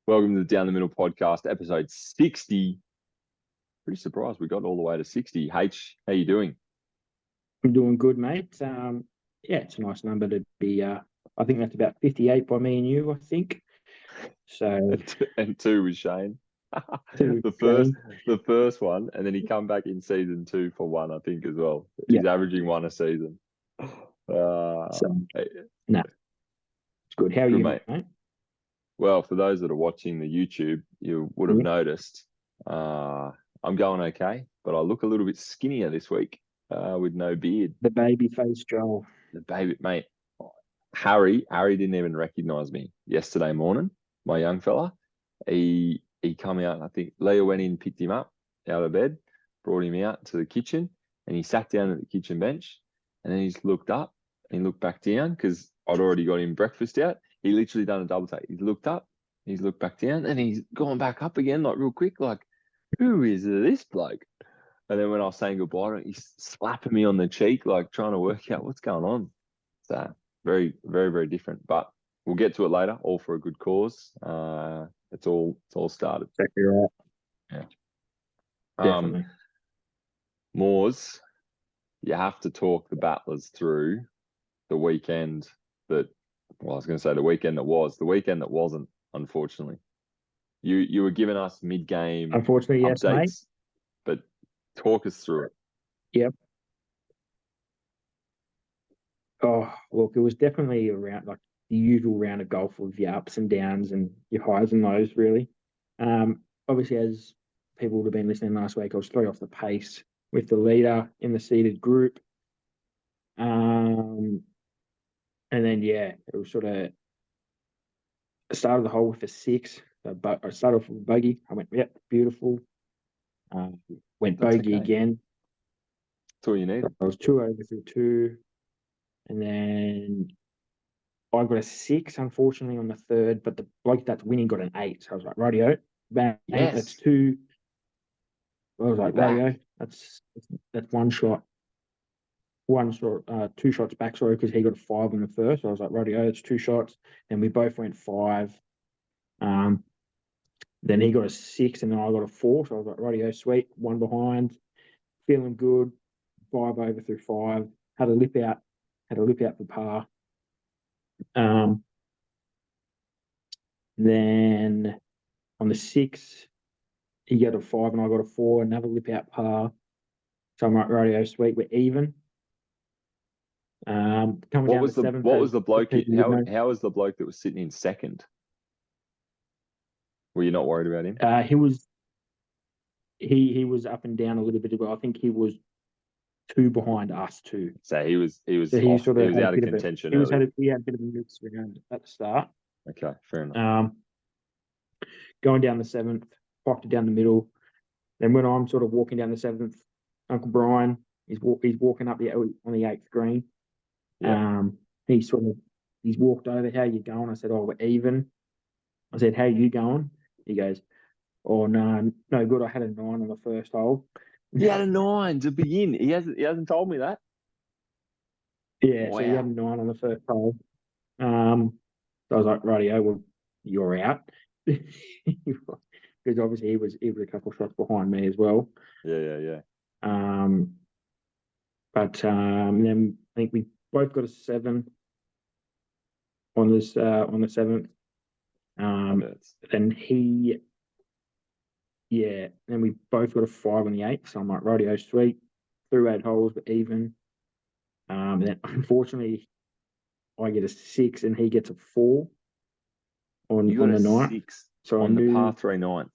Welcome to the Down the Middle podcast, episode 60. Pretty surprised we got all the way to 60. H, how you doing? I'm doing good, mate. It's a nice number to be. I think that's about 58 by me and you, I think. So and two with Shane. Two the first one, and then he come back in season 2 for one, I think, as well. He's averaging one a season. No, it's good. How are Good, you, mate? Well, for those that are watching the YouTube, you would have noticed I'm going okay, but I look a little bit skinnier this week with no beard. The baby face Joel. The baby, mate. Harry didn't even recognise me yesterday morning. My young fella, he come out. I think Leah went in, picked him up out of bed, brought him out to the kitchen, and he sat down at the kitchen bench. And then he's looked up and looked back down because I'd already got him breakfast out. He literally done a double take. He's looked up, he's looked back down, and he's gone back up again, like real quick, like, who is this bloke? And then when I was saying goodbye, he's slapping me on the cheek, like trying to work out what's going on. So very, very, very different. But we'll get to it later, all for a good cause. It's all started. Exactly right. Yeah. Definitely. Moors, you have to talk the battlers through the weekend that, well, I was going to say the weekend that was, the weekend that wasn't, unfortunately. You were giving us mid-game unfortunately, updates, yes, mate. But talk us through it. Yep. Oh, look, it was definitely around like the usual round of golf with your ups and downs and your highs and lows, really. Obviously, as people would have been listening last week, I was 3 off the pace with the leader in the seeded group. And then, it was sort of, I started the hole with a 6. So I started off with a bogey. I went, yep, beautiful. Went bogey again. That's all you need. I was 2 over through 2. And then I got a 6, unfortunately, on the 3rd. But the bloke that's winning got an 8. So I was like, radio, bang, yes. That's 2. I was like, radio, that's one shot. 2 shots back, sorry, because he got a 5 on the first. So I was like, radio, it's 2 shots. Then we both went 5. Then he got a 6, and then I got a 4. So I was like, radio, sweet, 1 behind, feeling good. 5 over through 5. Had a lip out for par. Then on the 6, he got a 5 and I got a 4. Another lip out par. So I'm like, radio, sweet, we're even. What was the bloke? How was the bloke that was sitting in second? Were you not worried about him? He was up and down a little bit, but I think he was 2 behind us too. So he was so he was out of contention. He had a bit of a mix around at the start. Okay, fair enough. Going down the 7th, popped it down the middle. Then when I'm sort of walking down the 7th, Uncle Brian he's walking up on the 8th green. Yeah. He's walked over. How you going? I said, oh, we're even. I said, how you going? He goes, oh, no good. I had a 9 on the first hole. He had a 9 to begin. He hasn't told me that. Yeah, wow. So he had a 9 on the first hole. So I was like, rightio, well, you're out. Because obviously he was a couple of shots behind me as well. Yeah. But then I think we both got a 7 on the 7th. Then we both got a 5 on the 8th. So I'm like, radio, sweet. Through 8 holes, but even. And then unfortunately, I get a 6 and he gets a 4 on the 9th. 6 so on the par 3 9.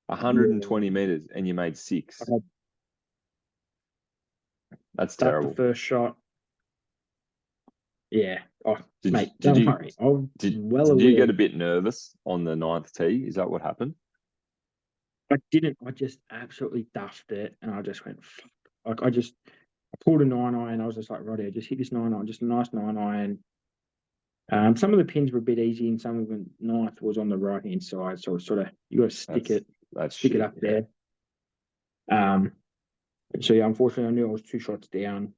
120 meters, and you made 6. That's terrible. The first shot. Yeah. Oh, mate, did don't worry. Did you get a bit nervous on the 9th tee? Is that what happened? I didn't. I just absolutely duffed it, and I just went, fuck. Like, I pulled a 9-iron. I was just like, right, just hit this 9-iron, just a nice 9-iron. Some of the pins were a bit easy, and some of the 9th was on the right-hand side. So it's sort of, you got to stick it up there. So yeah, unfortunately, I knew I was 2 shots down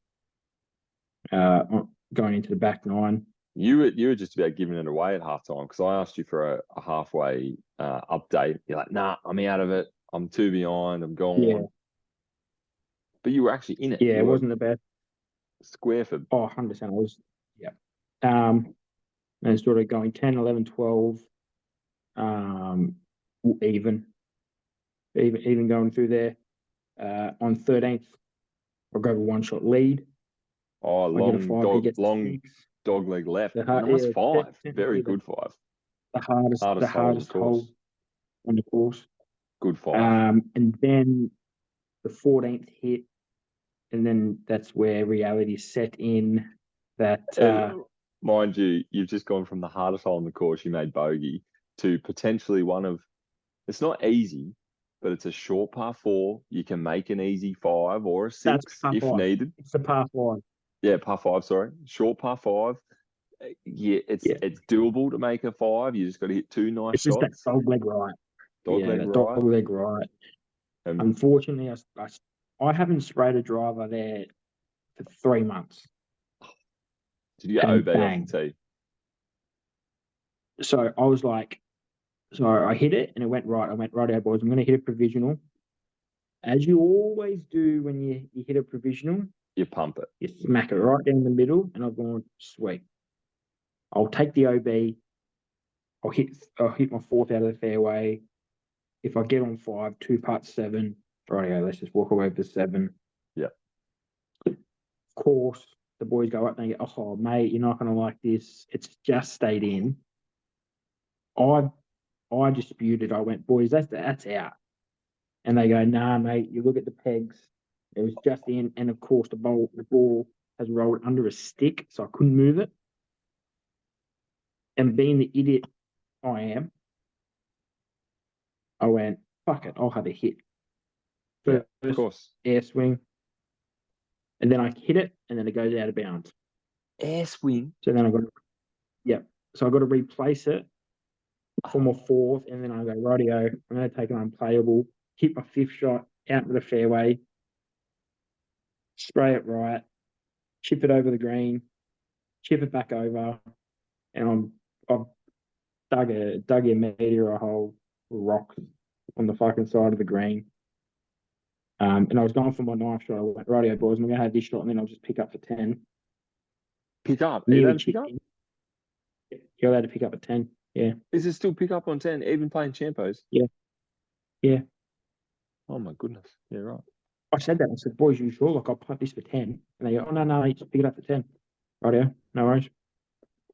going into the back 9. You were just about giving it away at halftime because I asked you for a halfway update. You're like, nah, I'm out of it. I'm too behind. I'm gone. Yeah. But you were actually in it. Yeah, You it were wasn't the best. square for. Oh, 100%. I was, yeah. And sort of going 10, 11, 12, even going through there. On 13th, I'll go with one shot lead. Oh, I get a 5, he gets long 6. dog leg left. The Nice 5. Very technically good 5. the hardest hole on the hole on the course. Good 5. And then the 14th hit, and then that's where reality set in. That mind you, you've just gone from the hardest hole on the course you made bogey to potentially one of. It's not easy, but it's a short par 4. You can make an easy 5 or a 6 if 5. needed. It's a par 5. Yeah, par 5. Sorry, short par 5. Yeah, it's doable to make a 5. You just got to hit 2 nice It's just that shots. dog leg right. Dog leg right. Unfortunately, I haven't sprayed a driver there for 3 months. Did you get OB off the tee? So I was like, so I hit it and it went right. I went, right, boys, I'm going to hit a provisional. As you always do when you hit a provisional, you pump it. You smack it right down the middle, and I've gone, sweet. I'll take the OB. I'll hit my 4th out of the fairway. If I get on 5, 2 putts, 7. Rightio, let's just walk away with the 7. Yeah. Of course, the boys go up and they go, oh, mate, you're not going to like this. It's just stayed in. I disputed. I went, boys, that's out. And they go, nah, mate, you look at the pegs. It was just in. And, of course, the ball has rolled under a stick, so I couldn't move it. And being the idiot I am, I went, fuck it, I'll have a hit. First, of course. Air swing. And then I hit it, and then it goes out of bounds. Air swing? So then So I got to replace it for my 4th, and then I go, rightio, I'm going to take an unplayable, hit my 5th shot out into the fairway, spray it right, chip it over the green, chip it back over, and I've dug a meteor a hole rock on the fucking side of the green. And I was going for my 9th shot. I went, rightio, boys, I'm going to have this shot, and then I'll just pick up for 10. Pick up? Are you allowed to pick up? You're allowed to pick up at 10, yeah. Is it still pick up on 10, even playing Champos? Yeah. Oh, my goodness. Yeah, right. I said that. I said, boys, you sure? Like, I'll punt this for 10. And they go, oh, no, you just pick it up for 10. Rightio, no worries.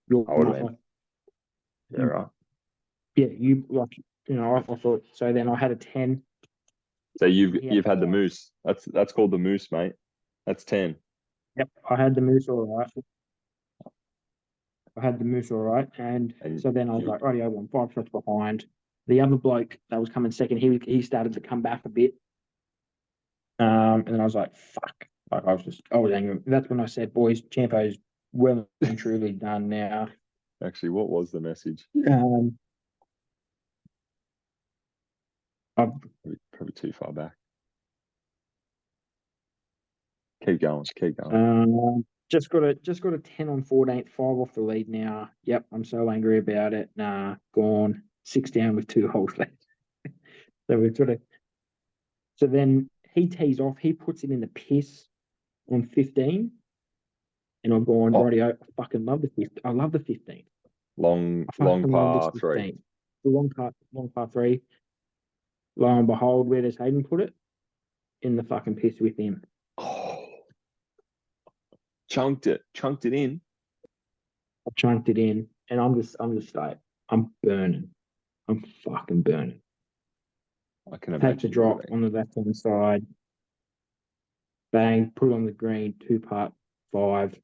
Yeah, right. Yeah, I thought, so then I had a 10. So you've had the moose. That's called the moose, mate. That's 10. Yep, I had the moose all right. And so then I was like, rightio, I'm 5 shots behind. The other bloke that was coming second, he started to come back a bit. And then I was like, fuck. Like I was angry. That's when I said, boys, Champo's well and truly done now. Actually, what was the message? Probably too far back. Keep going. Just got a 10 on 14th, 5 off the lead now. Yep, I'm so angry about it. Nah, gone. 6 down with 2 holes left. So then he tees off. He puts it in the piss on 15, and I've gone, rightio, I fucking love the 15. I love the 15. Long par 3. The long par 3. Lo and behold, where does Hayden put it? In the fucking piss with him. Oh. Chunked it in. I chunked it in, and I'm just like, I'm burning. I'm fucking burning. I can imagine. Take the drop on the left-hand side. Bang, put it on the green, 2 putt, 5,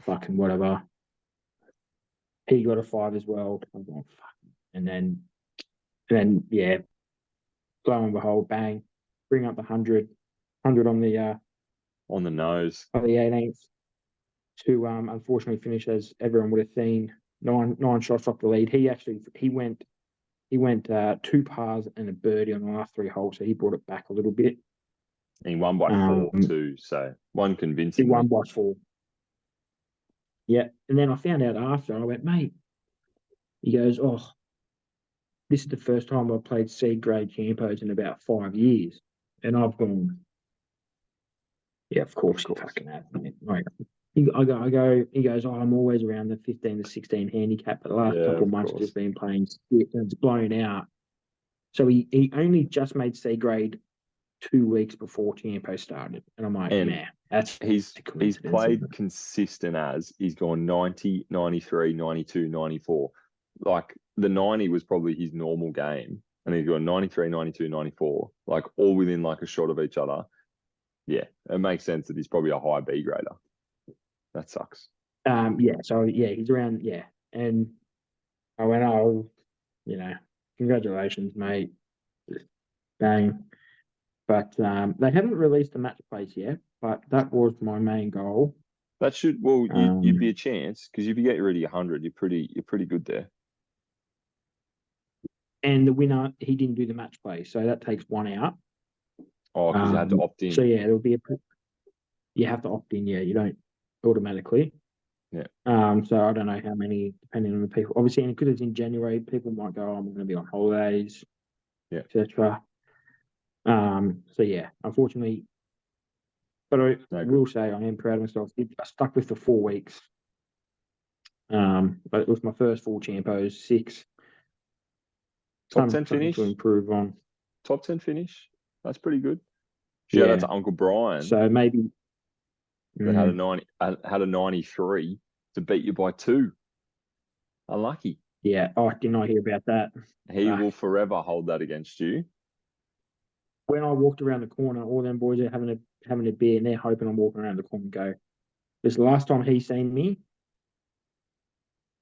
fucking whatever. He got a 5 as well. I'm going, fuck. And then, yeah, lo and behold, bang, bring up the 100 on the nose of the 18th to unfortunately finish as everyone would have seen 9 shots off the lead. He went 2 pars and a birdie on the last 3 holes, so he brought it back a little bit. And he won by 4 too, so one convincing. He won by 4. Yeah. And then I found out after, I went, mate, he goes, oh, this is the first time I've played C grade Champos in about 5 years. And I've gone, yeah, of course you fucking have. Mate. Like, he goes, oh, I'm always around the 15 to 16 handicap, but the last Yeah, couple of of months I've course. just been playing shit and it's blown out. So he only just made C grade 2 weeks before Champo started. And I'm like, And nah, that's he's a coincidence. played consistent as he's gone 90, 93, 92, 94. Like the 90 was probably his normal game. And he's gone 93, 92, 94, like all within like a shot of each other. Yeah, it makes sense that he's probably a high B grader. That sucks. Yeah, so yeah, he's around, yeah. And I went, oh, congratulations, mate. Bang. But they haven't released the match place yet, but that was my main goal. That should you'd be a Um, chance because if you get rid of your 100, you're pretty good there. and the winner, he didn't do the match play, so that takes one out. Oh, because you had to opt So in. yeah, you have to opt in, yeah, you don't automatically. Yeah. So I don't know how many, depending on the people. Obviously, and because it's in January, people might go, oh, I'm going to be on holidays, Yeah. etc. So yeah, unfortunately, but I No good. will say I am proud of myself. I stuck with the 4 weeks. But it was my first full Champos, 6. Top 10 Something to finish. improve on. Top 10 finish. That's pretty good. Shout out Yeah. to Uncle Brian So maybe. that had a 93 to beat you by 2. Unlucky. Yeah. Oh, I did not hear about that. He will forever hold that against you. When I walked around the corner, all them boys are having a beer and they're hoping I'm walking around the corner and go. This the last time he seen me,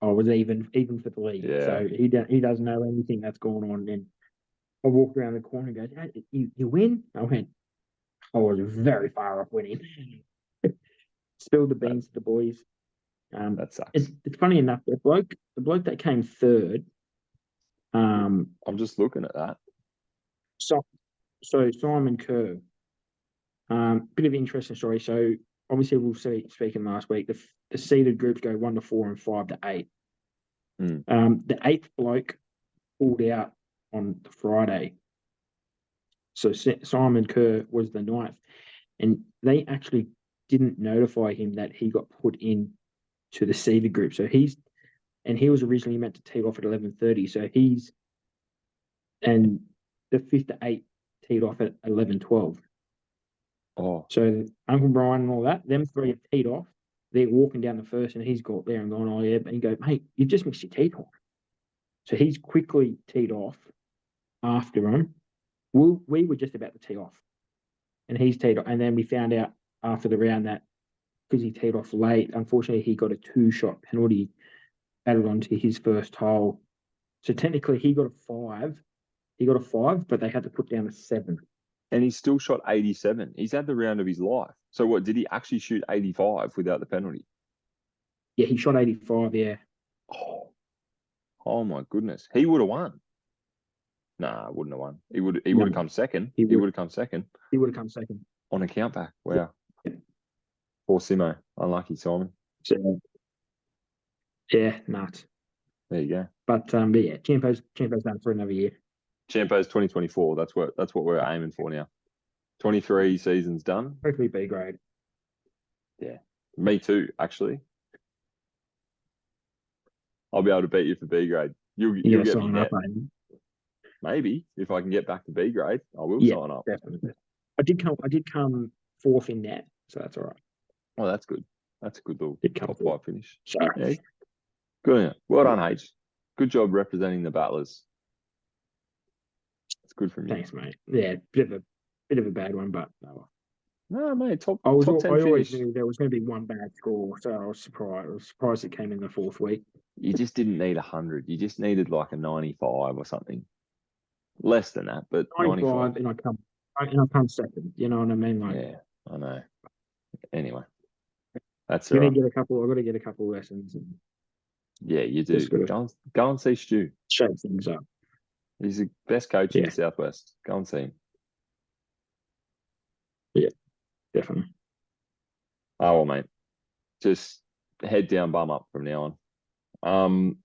I was even for the league. Yeah. So he doesn't know anything that's going on. And I walked around the corner and goes, hey, you win? I went, I was very far off winning. Spilled the That, beans to the boys. that sucks. It's funny enough, the bloke that came third, I'm just looking at that. so Simon Kerr, bit of an interesting story. So obviously we'll see speaking last week, the seeded groups go 1 to 4 and 5 to 8. The 8th bloke pulled out on the Friday. So Simon Kerr was the 9th, and they actually didn't notify him that he got put in to the seeded group. So he was originally meant to tee off at 11:30. So and the 5th to 8th teed off at 11:12. Oh. So Uncle Brian and all that, them 3 have teed off. They're walking down the first, and he's got there and going, oh yeah, but he go, mate, you just missed your tee off. So he's quickly teed off after him. We were just about to tee off, and he's teed off. And then we found out after the round that because he teed off late, unfortunately, he got a 2-shot penalty added onto his first hole. So technically, he got a 5. He got a 5, but they had to put down a 7. And he still shot 87. He's had the round of his life. So what, did he actually shoot 85 without the penalty? Yeah, he shot 85, yeah. Oh my goodness. He would have won. Nah, wouldn't have won. He would have come second. He would have come second. He would have come second. On a countback. Wow. Yeah. Poor Simo. Unlucky, Simon. So, yeah, nuts. There you go. But yeah, Champo's done for another year. Champos 2024. That's what we're aiming for now. 23 seasons done. Hopefully B grade. Yeah. Me too, actually. I'll be able to beat you for B grade. You'll get me net. Maybe if I can get back to B grade, I will sign up. Definitely. I did come 4th in net, so that's all right. Oh, that's good. That's a good little top 5 finish. So, yeah. Good on you. Well done, H. Good job representing the battlers. It's good from you. Thanks, mate. Yeah, bit of a bad one, but no. No, mate. Top 10 I finish. always knew there was going to be one bad score, so I was surprised it came in the 4th week. You just didn't need 100. You just needed like a 95 or something. Less than that, but 95. And I come second. You know what I mean? Like, yeah, I know. Anyway, that's all right. I've got to get a couple of lessons. And yeah, you do. Go and see Stu. Shake things up. He's the best coach in the Southwest. Go and see him. Yeah, definitely. Oh, well, mate. Just head down, bum up from now on.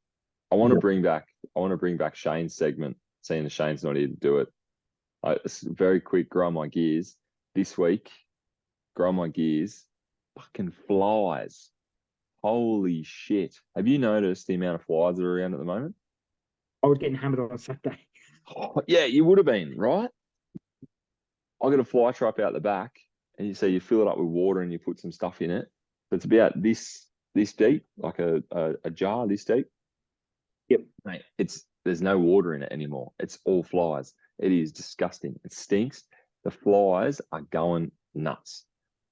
I want to bring back Shane's segment, seeing as Shane's not here to do it. It's very quick, grind my gears. This week, grind my gears, fucking flies. Holy shit. Have you noticed the amount of flies that are around at the moment? I was getting hammered on Saturday. Oh, yeah, you would have been, right? I got a fly trap out the back, and you fill it up with water and you put some stuff in it. So it's about this deep, like a jar this deep. Yep. Mate, there's no water in it anymore. It's all flies. It is disgusting. It stinks. The flies are going nuts.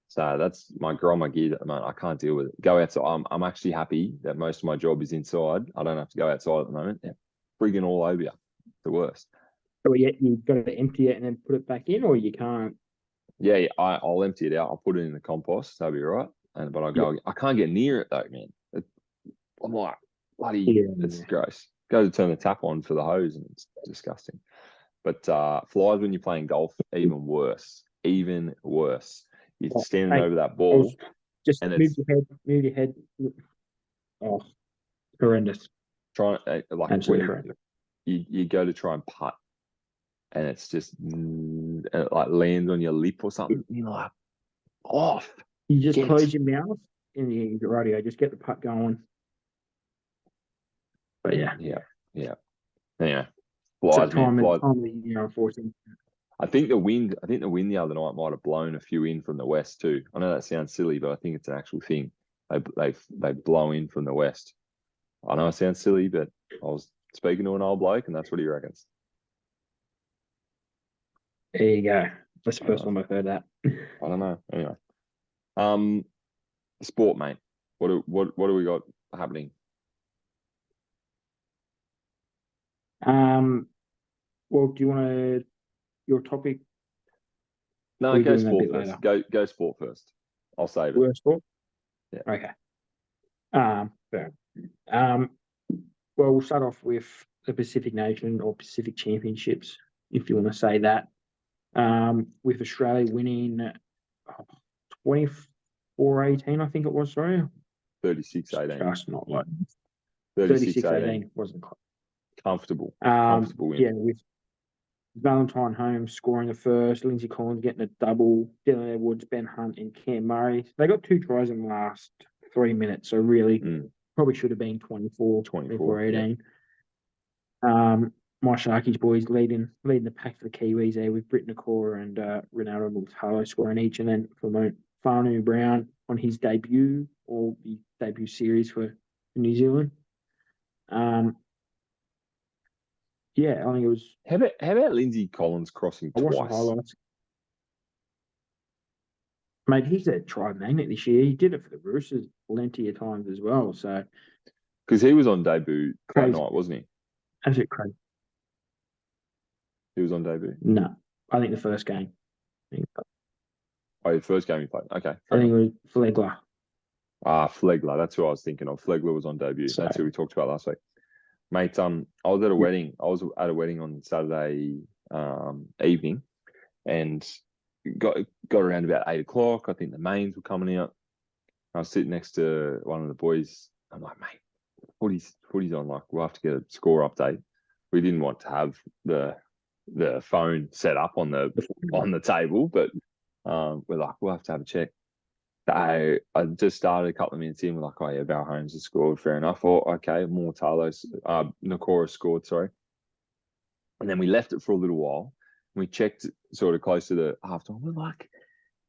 So that's my grind my gears at the moment. I can't deal with it. Go outside. I'm actually happy that most of my job is inside. I don't have to go outside at the moment. They're frigging all over you. The worst. So you've got to empty it and then put it back in, or you can't. Yeah, I'll empty it out. I'll put it in the compost. That'll be right. But I can't get near it though, man. I'm like, bloody, it's gross. Go to turn the tap on for the hose and it's disgusting. But flies when you're playing golf, even worse. Even worse. You're standing over that ball. Just move your head. Oh, horrendous. Absolutely horrendous. You go to try and putt, and it's just it like lands on your lip or something. You're like, off. You just close your mouth and you get radio. Just get the putt going. But yeah. Anyway, flies, man. Flies. Unfortunately. I think the wind the other night might have blown a few in from the west too. I know that sounds silly, but I think it's an actual thing. They blow in from the west. I know it sounds silly, but I was speaking to an old bloke, and that's what he reckons. There you go. That's the first time I've heard that. I don't know. Anyway, sport, mate. What do we got happening? Well, do you want your topic? No, go sport first. Go sport first. I'll save it. Sport? Yeah. Okay. Fair. Well, we'll start off with the Pacific Nation or Pacific Championships, if you want to say that. With Australia winning 24-18, I think it was, sorry. 36-18. Just not like 36-18 wasn't close. Comfortable win. Yeah, with Valentine Holmes scoring the first, Lindsay Collins getting a double, Dylan Edwards, Ben Hunt, and Cam Murray. They got 2 tries in the last 3 minutes, so really probably should have been 24-18. Yeah. My Sharkies boys leading the pack for the Kiwis there with Britt Nakora and Ronaldo Multalo scoring each, and then for Fanu Brown on his debut or the debut series for New Zealand. Yeah, I think it was. How about Lindsay Collins crossing twice? I watched the highlights. Mate, he's a try magnet this year. He did it for the Roosters plenty of times as well. So, because he was on debut that night, wasn't he? That's it, crazy. He was on debut. No, I think the first game. Oh, the first game he played. Okay, I think it was Flegler. Flegler. That's who I was thinking of. Flegler was on debut. That's who we talked about last week. Mate, I was at a wedding. I was at a wedding on Saturday evening, and got around about 8 o'clock. I think the mains were coming out. I was sitting next to one of the boys. I'm like, mate, footy's on. Like, we'll have to get a score update. We didn't want to have the phone set up on the table, but we're like, we'll have to have a check. I just started a couple of minutes in. We're like, oh yeah, Val Holmes has scored. Fair enough. Or okay, Nakora scored. Sorry. And then we left it for a little while. We checked sort of close to the halftime. We're like,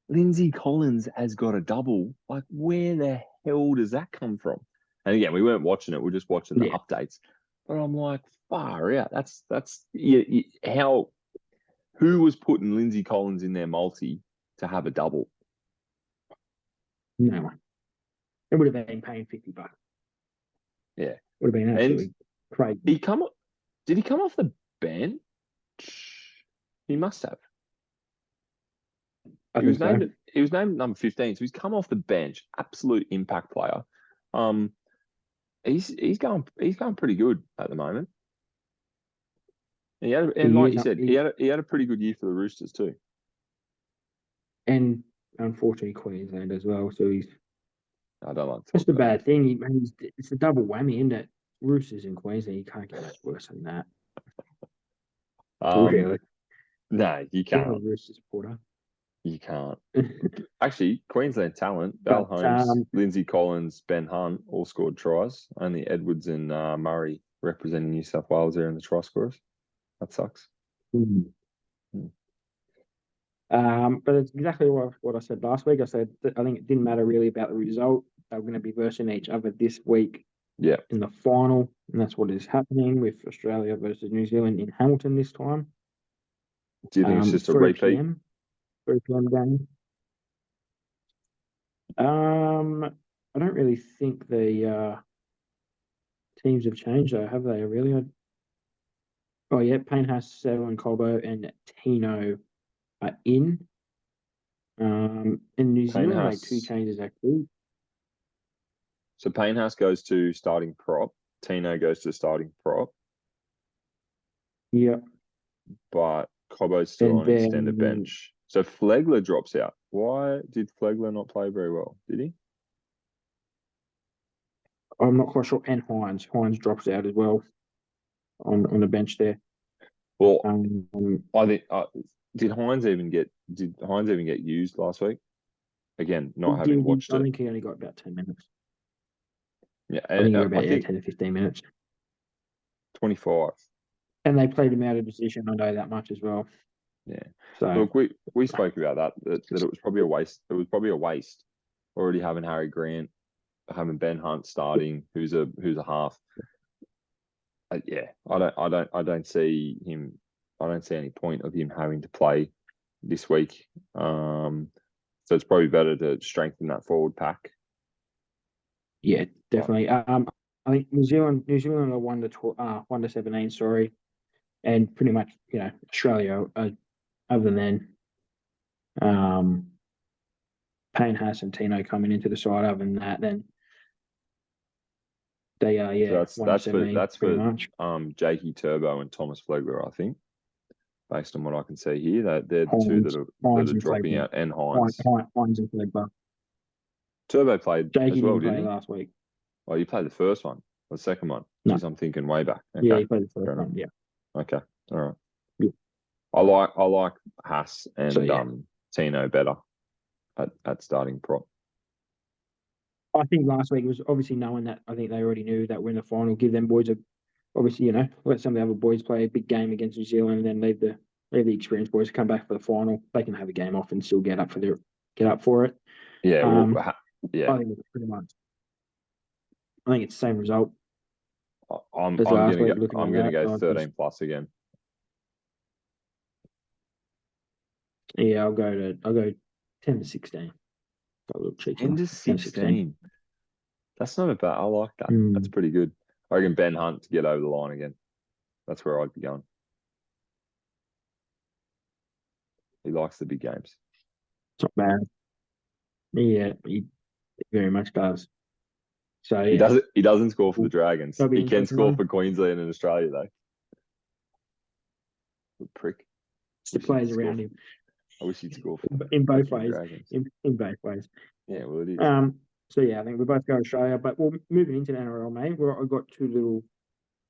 Lindsay Collins has got a double. Like, where the hell does that come from? And again, we weren't watching it. We're just watching the updates. But I'm like, far out. That's how. Who was putting Lindsay Collins in their multi to have a double? No one. It would have been paying $50. Yeah. Would have been absolutely crazy. Did he come off the bench? He must have. He was named number 15, so he's come off the bench. Absolute impact player. He's going pretty good at the moment. And like you said, he had a pretty good year for the Roosters too. And unfortunately, Queensland as well. So I don't like to That's talk the about bad thing. It's a double whammy, isn't it? Roosters in Queensland, you can't get much worse than that. it. Really. No, you Being a can't. Rooster supporter. You can't. Actually, Queensland talent, Bal But Holmes, Lindsay Collins, Ben Hunt all scored tries. Only Edwards and Murray representing New South Wales there in the try scorers. That sucks. But it's exactly what I said last week. I said that I think it didn't matter really about the result. They were going to be versing each other this week Yeah. in the final, and that's what is happening with Australia versus New Zealand in Hamilton this time. Do you think it's just a 3 repeat? p.m. 3 p.m. game. I don't really think the teams have changed though, have they? Really? Oh yeah, Payne has Settle and Colbo and Tino are in. And New Zealand made 2 changes actually. So Paynehouse goes to starting prop. Tino goes to starting prop. Yeah. But Cobbo's still And on then extended bench. So Flegler drops out. Why did Flegler not play very well? Did he? I'm not quite sure. And Hines. Hines drops out as well on the bench there. Well, I think did Hines even get used last week? Again, not having watched it. I think he only got about 10 minutes. Yeah, I think he got about 10 to 15 minutes. 25. And they played him out of position. I know that much as well. Yeah. So look, we spoke about that it was probably a waste. It was probably a waste already having Harry Grant, having Ben Hunt starting, who's a half. Yeah, I don't see him. I don't see any point of him having to play this week. So it's probably better to strengthen that forward pack. Yeah, definitely. I think New Zealand are 1 to 17. Sorry, and pretty much Australia. Other than Payne Haas and Tino coming into the side, other than that, then they are So 1 to 17 pretty for much. Jakey Turbo and Thomas Flegler, I think, based on what I can see here. They're the two that are dropping out, and Hines. Hines and Flegler. Turbo played Jakey as well, didn't play didn't he? last week. Oh, you played the first one or the second one? No. Jeez, I'm thinking way back. Okay. Yeah, he played the first one. Yeah. Okay. All right. Yeah. I like Haas and Tino better at starting prop. I think last week was obviously knowing that I think they already knew that we're in the final. Give them boys obviously let some of the other boys play a big game against New Zealand, and then leave the experienced boys to come back for the final. They can have a game off and still get up for it. Yeah. I think it's pretty much. I think it's the same result. I'm gonna go 13 plus again. Yeah, I'll go 10 to 16. 10 to 16. That's not a bad. I like that. That's pretty good. I reckon Ben Hunt to get over the line again. That's where I'd be going. He likes the big games. It's not bad. Yeah, he very much does. So He doesn't score for the Dragons. He can score for Queensland and Australia though. The prick. It's the players around him. I wish he'd score for in both ways. Dragons. In both ways. Yeah, well it is. So yeah, I think we both go Australia. But moving into the NRL, mate, I've got two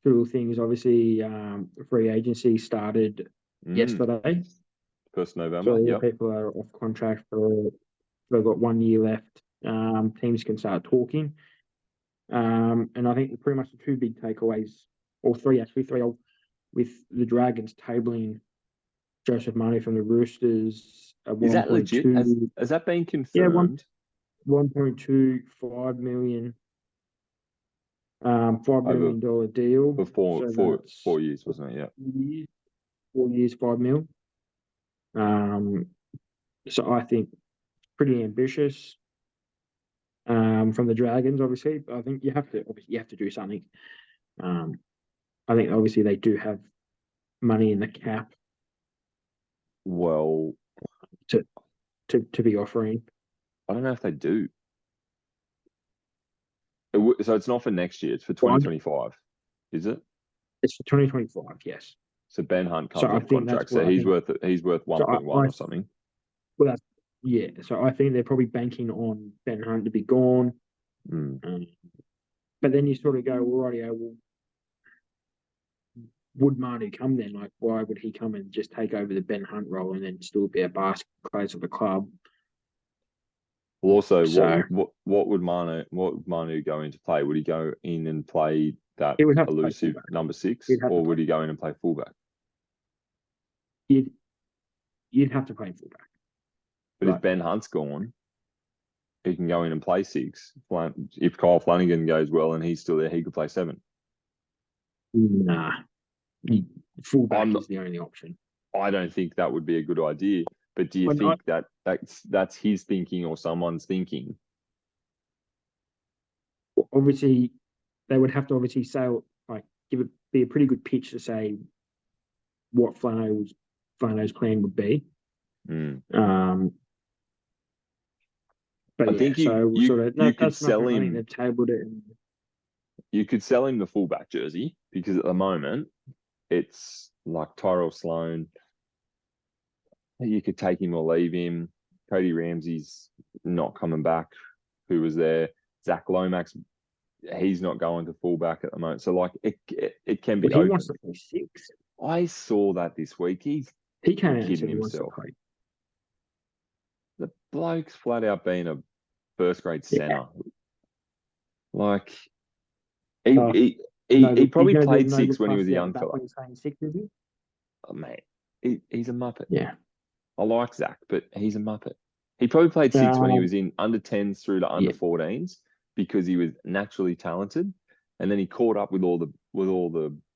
little things. Obviously, free agency started yesterday. 1st November. So people are off contract they've got 1 year left. Teams can start talking. And I think pretty much the 2 big takeaways, or 3 actually, with the Dragons tabling Joseph Manu from the Roosters. Is that legit? Has that been confirmed? Yeah, $1.25 million. $5 million deal for 4 years, wasn't it? Yeah. 4 years, $5 million. So I think pretty ambitious. From the Dragons, obviously, I think you have to do something. I think obviously they do have money in the cap. Well, to be offering. I don't know if they do. So it's not for next year; it's for 2025, is it? It's for 2025, yes. So Ben Hunt comes off contract, so he's worth 1.1 or something. Well, so I think they're probably banking on Ben Hunt to be gone. But then you sort of go, well, rightio, well, would Manu come then? Like, why would he come and just take over the Ben Hunt role and then still be a basket player of the club? Well, also, So what would Manu go into play? Would he go in and play that he would have to play elusive fullback. number 6, He'd have to or would play- he go in and play fullback? You'd have to play fullback. But Right. if Ben Hunt's gone, he can go in and play 6. If Kyle Flanagan goes well and he's still there, he could play 7. Nah, fullback is the only option. I don't think that would be a good idea. But do you think that's his thinking or someone's thinking? Obviously, they would have to obviously say, like, be a pretty good pitch to say what Flano's plan would be. But I yeah, think so you could sell him. I think they've tabled it. You could sell him the fullback jersey, because at the moment it's like Tyrell Sloan. You could take him or leave him. Cody Ramsey's not coming back, who was there. Zach Lomax, he's not going to fullback at the moment. So like it can be. But he wants to play 6. I saw that this week. He came out and said kidding he wants to himself. play. The bloke's flat out being a first grade centre. Like he probably played 6 when he was a young fella. Oh, mate, he's a muppet. Yeah, I like Zach, but he's a muppet. He probably played 6 when he was in under 10s through to under 14s, because he was naturally talented, and then he caught up with all the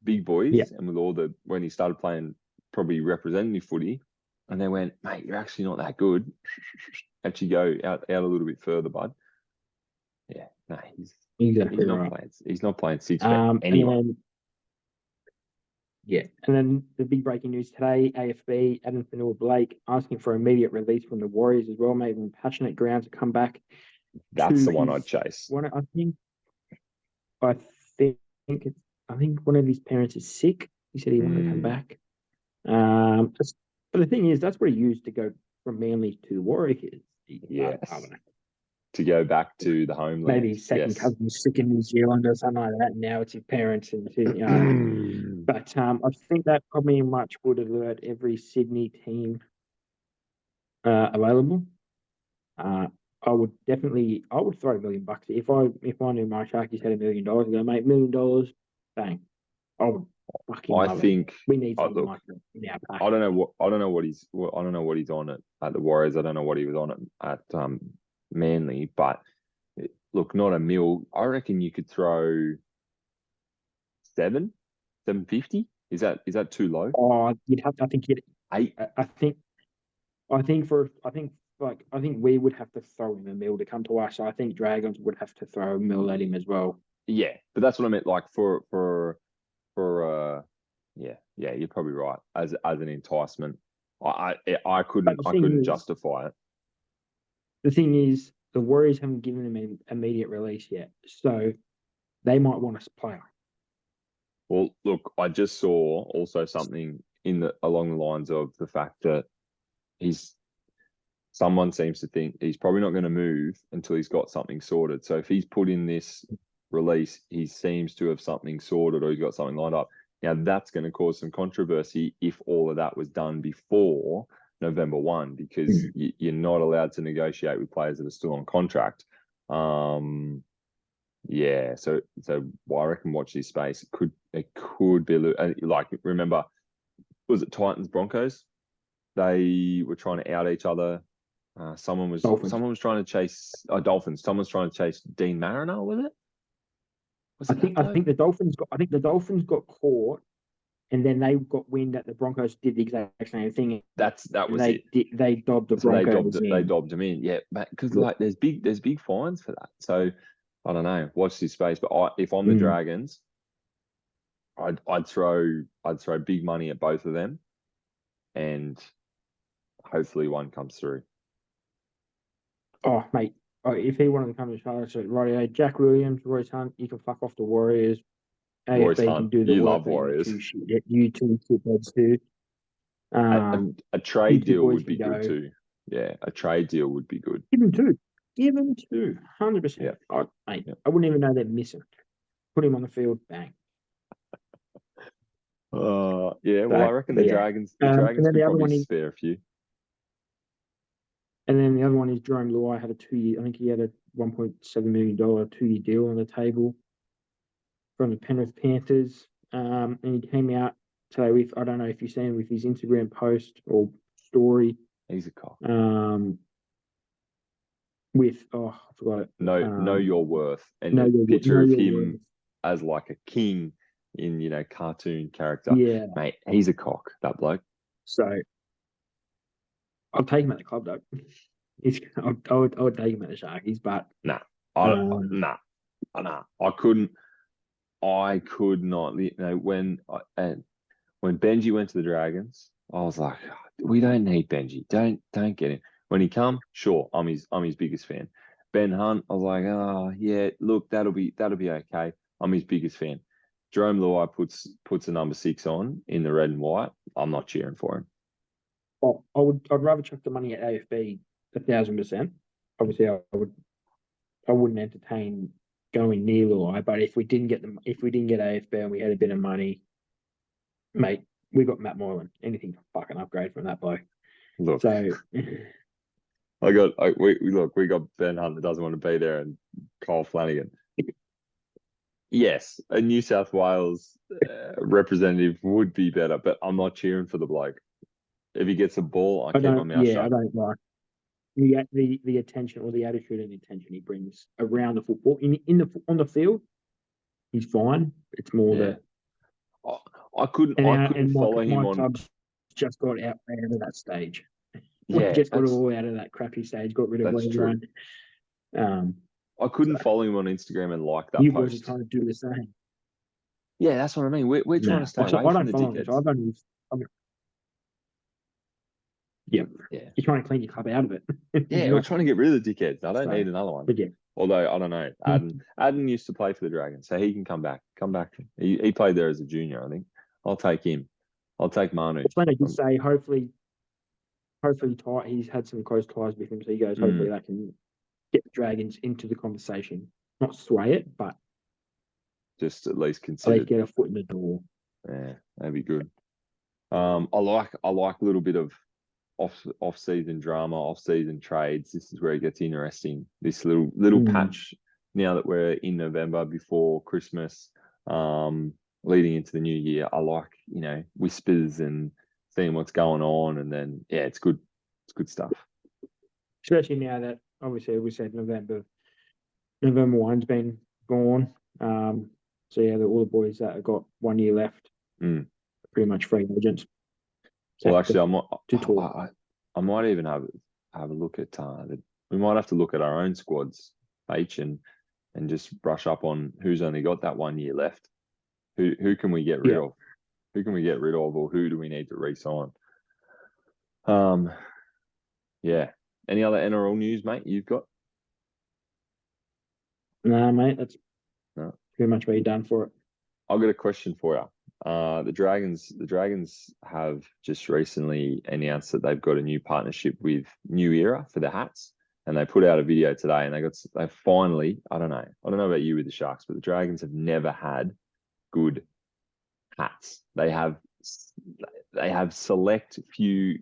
big boys, and with when he started playing probably representative footy, and they went, mate, you're actually not that good. Actually go out a little bit further, bud. Yeah, no, he's not playing 6 for anyone. And then the big breaking news today: AFB Adam Fanua-Blake asking for immediate release from the Warriors as well, maybe on passionate grounds to come back. That's the one I'd chase. I think one of his parents is sick. He said he wanted to come back. But the thing is, that's what he used to go from Manly to the Warriors. Yes. To go back to the homeland. Maybe his second cousin was sick in New Zealand or something like that. Now it's his parents. But I think that probably much would alert every Sydney team available. I would throw $1 million if I knew my Sharkies had $1 million. I'd go, mate, $1 million, bang. I would fucking love it. We need something like that in our pack. I don't know what he's on at the Warriors. I don't know what he was on at Manly, but look, not $1 million. I reckon you could throw 750. Is that too low? Oh, you'd have to. I think you'd 8. I think we would have to throw him $1 million to come to us. So I think Dragons would have to throw $1 million at him as well. Yeah, but that's what I meant. Like for you're probably right. As an enticement, I couldn't justify it. The thing is, the Warriors haven't given him an immediate release yet, so they might want us to play. Well, look, I just saw also something along the lines of the fact that someone seems to think he's probably not going to move until he's got something sorted. So if he's put in this release, he seems to have something sorted, or he's got something lined up. Now that's going to cause some controversy if all of that was done before November 1, because you're not allowed to negotiate with players that are still on contract. Yeah, so I reckon watch this space. It could be like, remember, was it Titans Broncos? They were trying to out each other. Someone was trying to chase Dolphins. Someone's trying to chase Dean Mariner, was it? I think the Dolphins got caught, and then they got wind that the Broncos did the exact same thing. They dobbed the Broncos. They dobbed them in, yeah, because like there's big fines for that. So I don't know. Watch this space, but if I'm the Dragons, I'd throw big money at both of them, and hopefully one comes through. Oh, mate. If he wanted to come to Charlotte, right, Jack Williams, Royce Hunt, you can fuck off the Warriors. Royce Hunt, can do the you work, love Warriors. You two shitheads too. A trade deal would be good too. Yeah, a trade deal would be good. Give him 2. Give him 100%. Yeah. Mate, Yeah. I wouldn't even know they're missing. Put him on the field, bang. Yeah. Well, I reckon the yeah. Dragons And then could the other probably one is, spare a few. and then the other one is Jerome Luai had a 2-year. I think he had a $1.7 million 2-year deal on the table from the Penrith Panthers. And he came out today with, I don't know if you've seen with his Instagram post or story. He's a cock. With I forgot it. Know your worth, and Know a your picture of your him worth. as like a king in cartoon character. Yeah, Mate, he's a cock, that bloke. so I'll take him at the club though. I would take him at the Sharkies, but Nah, um, I couldn't. I could not. When Benji went to the Dragons, I was like, we don't need Benji. Don't get him. When he come, sure, I'm his biggest fan. Ben Hunt, I was like, oh yeah, look, that'll be okay. I'm his biggest fan. Jerome Luai puts a number 6 on in the red and white. I'm not cheering for him. I'd rather chuck the money at AFB 1,000%. Obviously, I wouldn't entertain going near Luai, but if we didn't get AFB and we had a bit of money, mate, we got Matt Moylan. Anything to fucking upgrade from that bloke. Look, So we got Ben Hunt that doesn't want to be there, and Kyle Flanagan. Yes, a New South Wales representative would be better, but I'm not cheering for the bloke. If he gets a ball, I keep my mouth shut. I don't like the attention or the attitude and attention he brings around the football. On the field, he's fine. It's more I couldn't follow him my on. club's just got out of that stage. Yeah, we just got all out of that crappy stage. Got rid of everyone. I couldn't follow him on Instagram and like that you post. boys are trying to do the same. Yeah, that's what I mean. We're trying to stay away from the dickheads. Yeah. You're trying to clean your club out of it. Yeah, we're trying to get rid of the dickheads. I don't need another one. But yeah. Although I don't know, Aden used to play for the Dragons, so he can come back. He played there as a junior, I think. I'll take him. I'll take Manu. I did say hopefully he's had some close ties with him, so he goes. Hopefully they can get the Dragons into the conversation, not sway it, but just at least consider. Get a foot in the door. Yeah, that'd be good. I like a little bit of off-season drama, off-season trades. This is where it gets interesting. This little patch now that we're in November before Christmas, leading into the new year. I like, whispers and seeing what's going on, and then it's good. It's good stuff. Especially now that obviously we said November 1's been gone. So all the boys that have got 1 year left, pretty much free agents. Well, actually, I might even have a look at we might have to look at our own squads, H, and just brush up on who's only got that 1 year left. Who can we get rid of? Who can we get rid of, or who do we need to re-sign? Yeah. Any other NRL news, mate? You've got? Nah, mate. That's pretty much what you've done for it. I've got a question for you. The Dragons have just recently announced that they've got a new partnership with New Era for the hats, and they put out a video today. And they finally, I don't know about you with the Sharks, but the Dragons have never had good hats. They have select few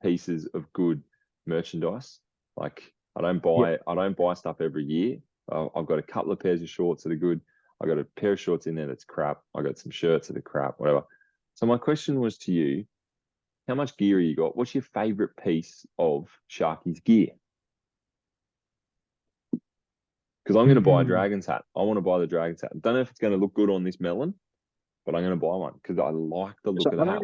pieces of good merchandise. Like I don't buy stuff every year. I've got a couple of pairs of shorts that are good. I got a pair of shorts in there that's crap. I got some shirts that are crap, whatever. So my question was to you, how much gear you got? What's your favorite piece of Sharky's gear? Because I'm going to buy a Dragons hat. I want to buy the Dragons hat. I don't know if it's going to look good on this melon, but I'm going to buy one because I like the look of the hat.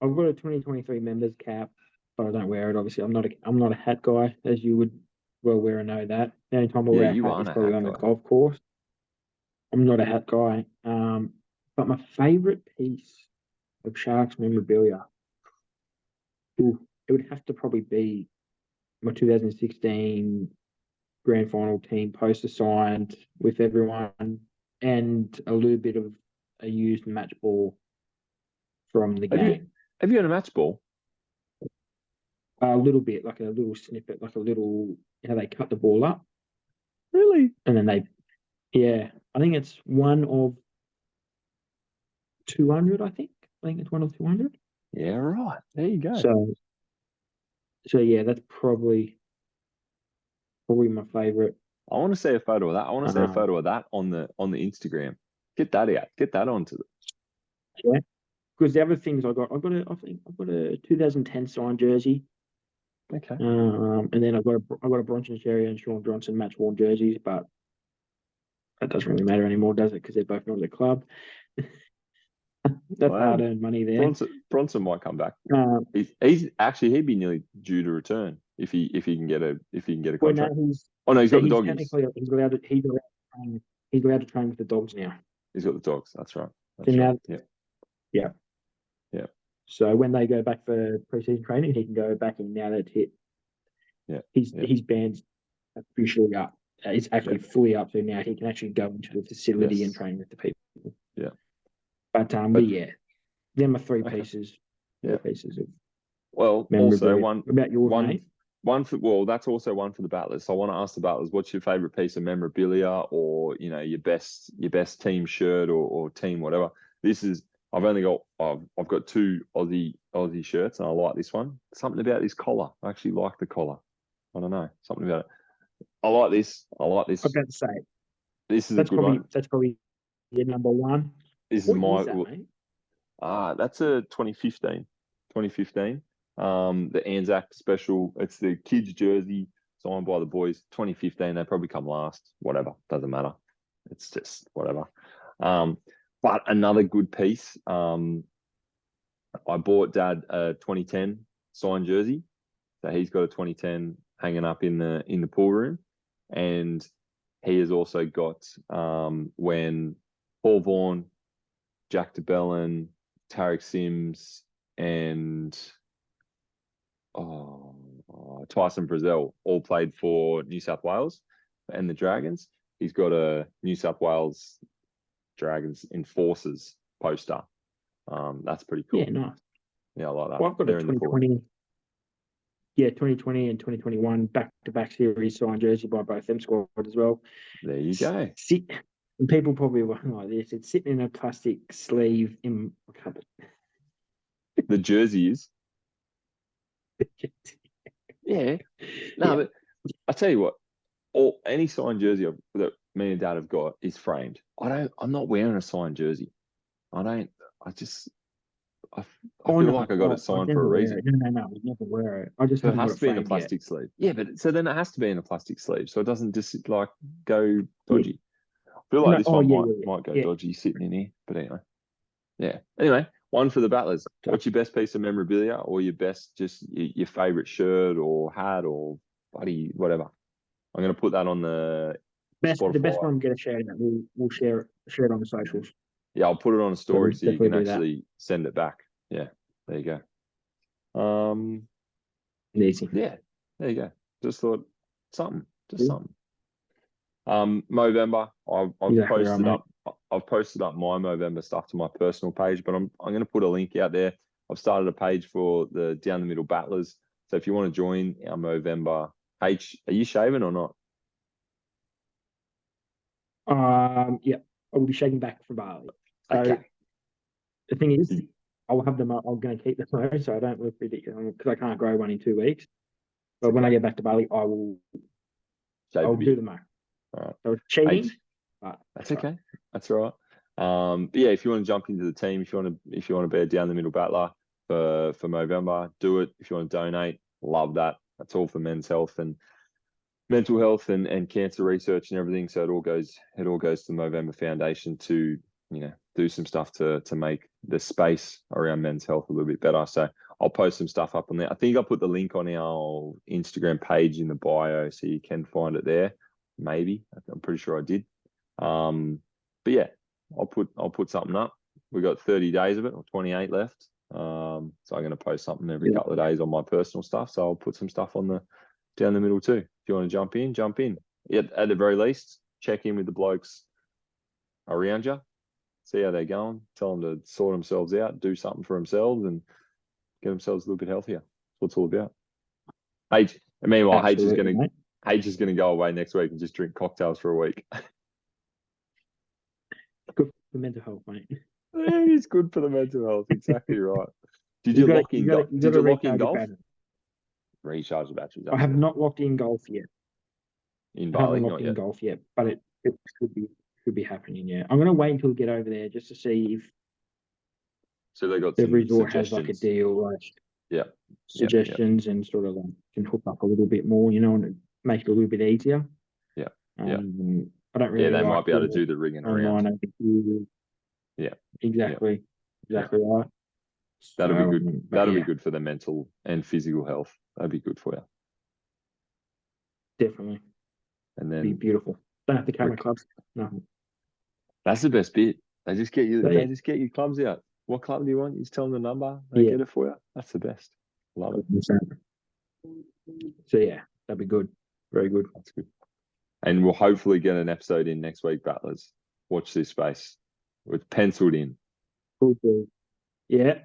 I've got a 2023 members cap, but I don't wear it. Obviously, I'm not a hat guy, as you would well wear and know that. The only time I wear a hat is probably on the golf course. I'm not a hat guy. But my favorite piece of Sharks memorabilia, it would have to probably be my 2016 grand final team poster signed with everyone, and a little bit of a used match ball from the game. Have you had a match ball? A little bit, like a little snippet, like a little, how they cut the ball up. Really? And then I think it's one of 200, I think. I think it's one of 200. Yeah, right. There you go. So yeah, that's probably my favorite. I want to see a photo of that. I want to see a photo of that on the Instagram. Get that out. Get that onto the. Yeah. Because the other things I think I've got a 2010 signed jersey. Okay. And then I've got a Bronson Cherry and Sean Johnson match worn jerseys, but that doesn't really matter anymore, does it? Because they're both not at the club. That's hard earned money there. Bronson might come back. Um, He's actually he'd be nearly due to return if he can get a contract. he's got the doggies. Technically he's allowed to train with the dogs now. He's got the dogs. That's right. So now, yeah. So when they go back for preseason training, he can go back in now that it's hit. Yeah. His band's officially up. It's actually fully up, so now he can actually go into the facility and train with the people. Yeah. But yeah, them are three pieces. Yeah. Pieces of. Well, also one about yours, mate. That's also one for the battlers. So I want to ask the battlers, what's your favorite piece of memorabilia, or your best team shirt or team whatever. I've got two Aussie shirts, and I like this one. Something about this collar. I actually like the collar. I don't know, something about it. I like this. I'm about to say this is a good one. That's probably your number one. This what is my. Is that, mate? That's a 2015. 2015. The Anzac special. It's the kids' jersey signed by the boys. 2015. They probably come last. Whatever. Doesn't matter. It's just whatever. But another good piece. I bought Dad a 2010 signed jersey. So he's got a 2010 hanging up in the pool room, and he has also got when Paul Vaughan, Jack DeBellin, Tarek Sims, and Tyson Frizzell all played for New South Wales and the Dragons. He's got a New South Wales Dragons Enforcers poster. That's pretty cool. Yeah, nice. Yeah, I like that. Well, I've got a 2020. Yeah, 2020 and 2021 back-to-back series signed jersey by both them squad as well. There you go. And people probably were like this. It's sitting in a plastic sleeve in a cupboard. The jersey is. Yeah. No, but I tell you what, any signed jersey that me and Dad have got is framed. I'm not wearing a signed jersey. I feel like I got it signed for a reason. No, I never wear it. I just it has to be in a plastic sleeve. Yeah, but so then it has to be in a plastic sleeve, so it doesn't just like go dodgy. Yeah. I feel like this one might go dodgy sitting in here, but anyway. Yeah. Anyway, one for the battlers. What's your best piece of memorabilia, or your best, just your favorite shirt or hat or buddy, whatever? I'm going to put that on the Spotify. The best one I'm going to share that we'll share it on the socials. Yeah, I'll put it on a story so you can actually send it back. Yeah, there you go. Easy. Yeah, there you go. Just thought something. Movember. I've posted up my Movember stuff to my personal page, but I'm going to put a link out there. I've started a page for the Down the Middle Battlers. So if you want to join our Movember, are you shaving or not? Yeah, I will be shaking back from Bali. So okay. The thing is, I'll have them. I'm going to keep them though, so I don't look ridiculous because I can't grow one in 2 weeks. But when I get back to Bali, I will. I'll do them. All right. So it's cheating. But that's okay. That's all right. But yeah, if you want to jump into the team, if you want to be a down the middle battler for Movember, do it. If you want to donate, love that. That's all for men's health and mental health and cancer research and everything. So it all goes to the Movember Foundation to do some stuff to make the space around men's health a little bit better. So I'll post some stuff up on there. I think I'll put the link on our Instagram page in the bio, so you can find it there. Maybe I'm pretty sure I did. But yeah, I'll put something up. We've got 30 days of it, or 28 left. So I'm going to post something every couple of days on my personal stuff. So I'll put some stuff on the down the middle too. If you want to jump in. Yeah, at the very least, check in with the blokes around you, see how they're going, tell them to sort themselves out, do something for themselves, and get themselves a little bit healthier. That's what it's all about. H. Meanwhile, Absolutely, mate. H is gonna go away next week and just drink cocktails for a week. Good for mental health, mate. Yeah, it's good for the mental health. Exactly right. Did You you got lock to, in? you got to, you got Did to you lock in recharge your golf? battery. Recharge the batteries. I have Absolutely. not locked in golf yet. In I haven't Bali, locked not in yet. golf yet, but it could be happening. Yeah, I'm gonna wait until we get over there just to see if So they got the some resort has like a suggestions. deal, like Yeah. suggestions, and sort of like can hook up a little bit more, and make it a little bit easier. Yeah. Yeah. I don't Yeah, really they like might be able to the do the rigging online around. over here. Yeah. Exactly, exactly right. That'll be good. But That'll be yeah, good for the mental and physical health. That'd be good for you. definitely And be then beautiful. Don't have to carry my clubs. No, that's the best bit. They just get you. so, They yeah, just get your clubs out. What club do you want? You just tell them the number. They yeah, get it for you. That's the best. Love it. 100%. So yeah, that'd be good. Very good. That's good. And we'll hopefully get an episode in next week, Battlers. Watch this space. It's penciled in. Cool. Yeah,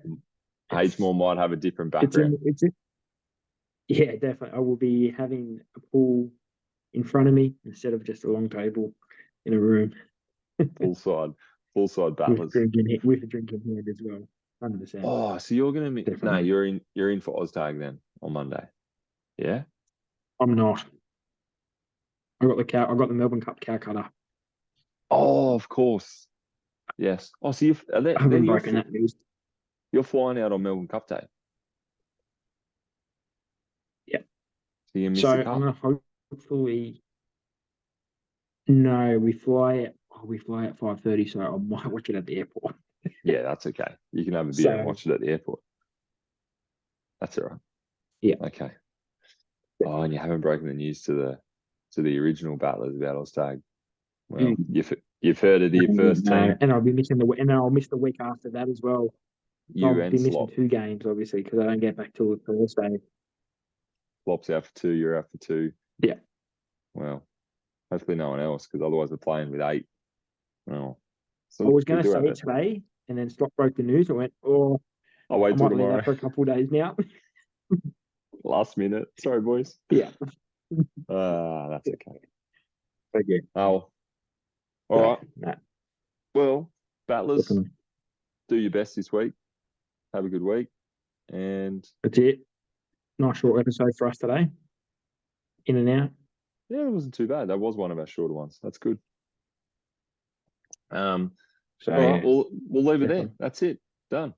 H more might have a different it's background. yeah, definitely. I will be having a pool in front of me instead of just a long table in a room Full side with Battlers. with a drink in hand as well. 100%. Oh, so you're gonna meet? No, Definitely. you're in for OzTag then on Monday. Yeah. I'm not. I got the Melbourne Cup cow cutter. Oh, of course. Yes. Oh, so I haven't broken that news. you're flying out on Melbourne Cup Day. Yeah. So you miss So the I'm cup. gonna hopefully. No, we fly at 5:30, so I might watch it at the airport. Yeah, that's okay. You can have a beer and So watch it at the airport. That's all right. yeah. Okay. Oh, and you haven't broken the news to the original battlers about OzTag. Well, you've heard it here first, No, team. and I'll be missing and then I'll miss the week after that as well. So I'll You be and missing Slop. 2 games, obviously, because I don't get back till Thursday. Slop's out for 2. You're out for 2. Yeah. Well, hopefully no one else, because otherwise we're playing with 8. Well, I so was we going to do say have it it. today, and then Stock broke the news. I went, oh, I'll I wait till might leave tomorrow. that for a couple of days now. Last minute. Sorry, boys. Yeah. That's okay. But yeah. Oh, all right. No, Well, battlers, definitely. do your best this week. Have a good week. And That's it. Nice short episode for us today. In and out. yeah, it wasn't too bad. That was one of our shorter ones. That's good. So All right, yeah, we'll leave it there. definitely. That's it. Done.